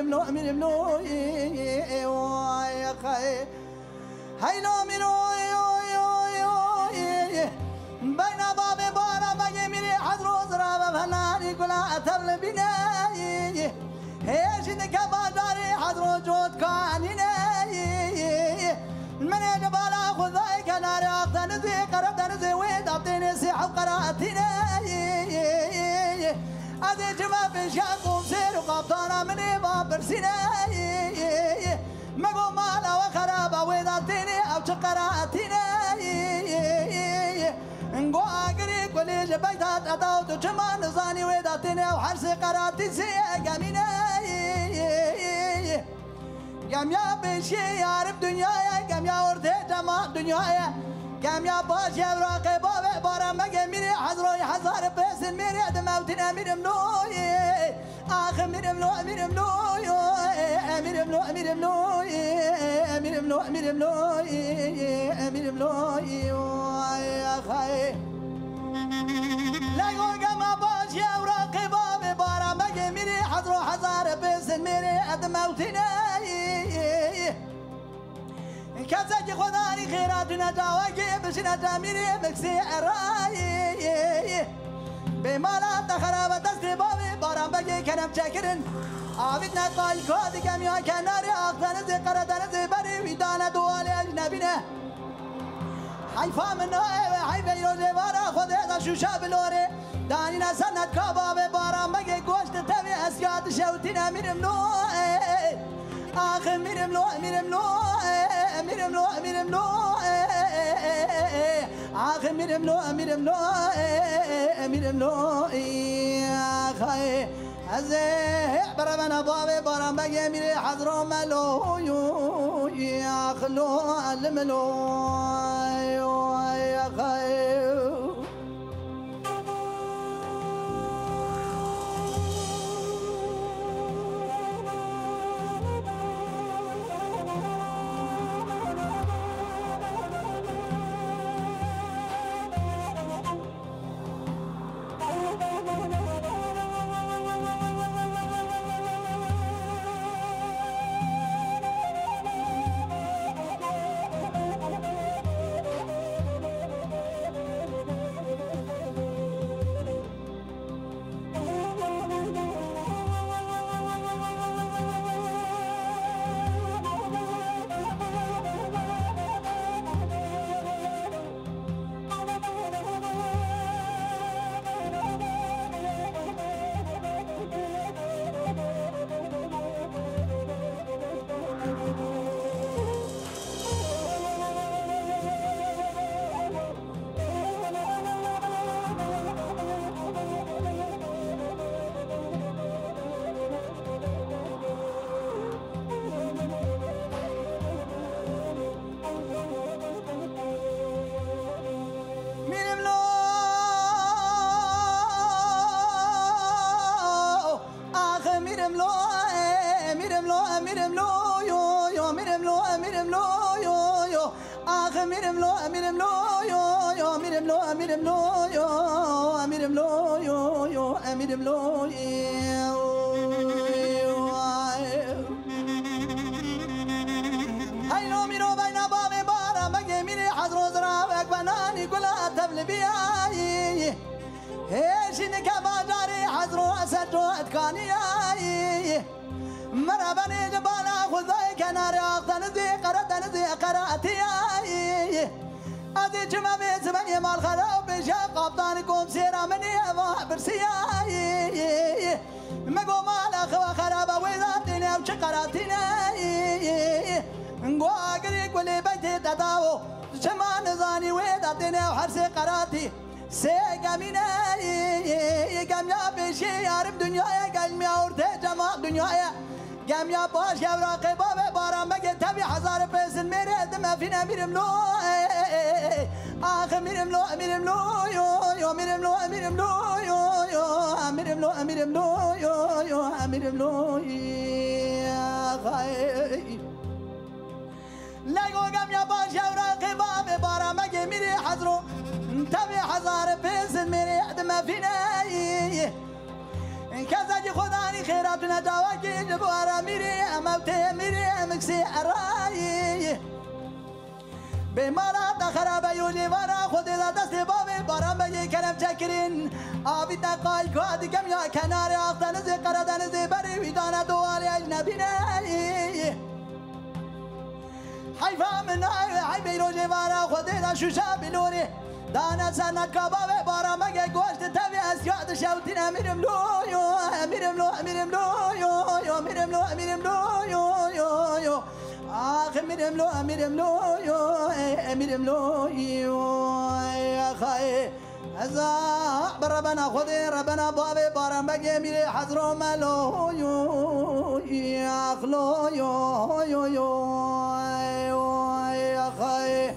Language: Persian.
ملو يا خي هيلو ملو بين باب بارا بجي ملي حضرو زرابة فناني كلا أتبل بناي هيش نكبا داري حضرو جود كانيني من جبالا خذاي كناري أقتنزي قرب تنزي ويد أبتيني سيح وقراتيني أدي جمع في شاكم سير وقبطانا مني بابر سيني مقو مالا وخرابا ويد أبتيني أو شقراتيني نقو أقري كل جبيتات أداو تجمع نزاني ويد أبتيني وحرسي قراتي سيقاميني كم يا بشي يعرف دنيايا كم يا ورثي جماع دنيايا كم يا باش يا براقي بابي بارا مقي ميري حزروي حزار بيسن ميري دموتنا مير ملوي آخر مير ملوي مير ملوي مير ملوي مير ملوي مير ملوي مير ملوي مير ملوي يا خي لا يقول كم باش يا براقي بابي بارا مقي ميري حزرو حزار بيسن ميري دموتنا كذا خداني خيراتنا جاوكي بشنا جاميري مكسي عراي بمالا تخرابة دستي بابي باران بقي كنم شاكرن عابدنا قال كودي كميا كناري أقدان زي قردان زي بري ويدانا دوالي أجنبينا حيفا منا حيفا يروجي بارا خود هذا شوشا بلوري دانينا سنة كبابي باران بقي قوشت تبي أسياد شوتنا من منوي آخر من منوي من منوي أمير ملو أمير ملو آخر أمير ملو أمير ملو أمير ملو يا خي هزه بربنا بابي برام بقي أمير حضرو ملو يا خلو الملو يا خي مرابني جبالا خذاي كناري أقتنزي قردنزي قراتي أدي جمع بيزبني مال خلاو بشاق قبطانكم سيرا مني أفا برسياي مقو مالا خوا خرابا ويزاتيني أو شقراتيني نقو أقريك ولي بيتي تتاو جمع نزاني ويزاتيني أو حرسي قراتي سيقاميني قام يا بشي يعرف دنيايا قلمي أورتي جمع دنيايا قام يا باش يا براقي بابي باران بقي تبي حزار بيسن ميري دم فينا مير ملو آخر مير ملو مير ملو يو مير ملو مير ملو يو مير ملو مير ملو يو مير ملو يا خي لقو قام يا باش يا براقي بابي باران بقي ميري حزرو تبي حزار بيسن ميري دم فينا كذا خداني خيراتنا دواكي جبوارا ميري موتي ميري مكسي عراي بمارا خراب يولي ورا خد دست بابي بارم بگی کلم چکرین آبی تقای کادی کم یا کنار آختن زی قردن زی بری ویدان دوالی اجنبی نی حیفا من حی بیروجی ورا خود دا شوشا بنوری دانا سنت کباب بارم بگی گوشت تبی از یاد شوتین امیرم لو یو امیرم لو امیرم لو یو امیرم لو امیرم لو یو آخ امیرم لو امیرم لو یو امیرم لو یو یا خای ازا بربنا خودی ربنا بابی بارم بگی میری حضر ملو یو یا خلو یو یا خای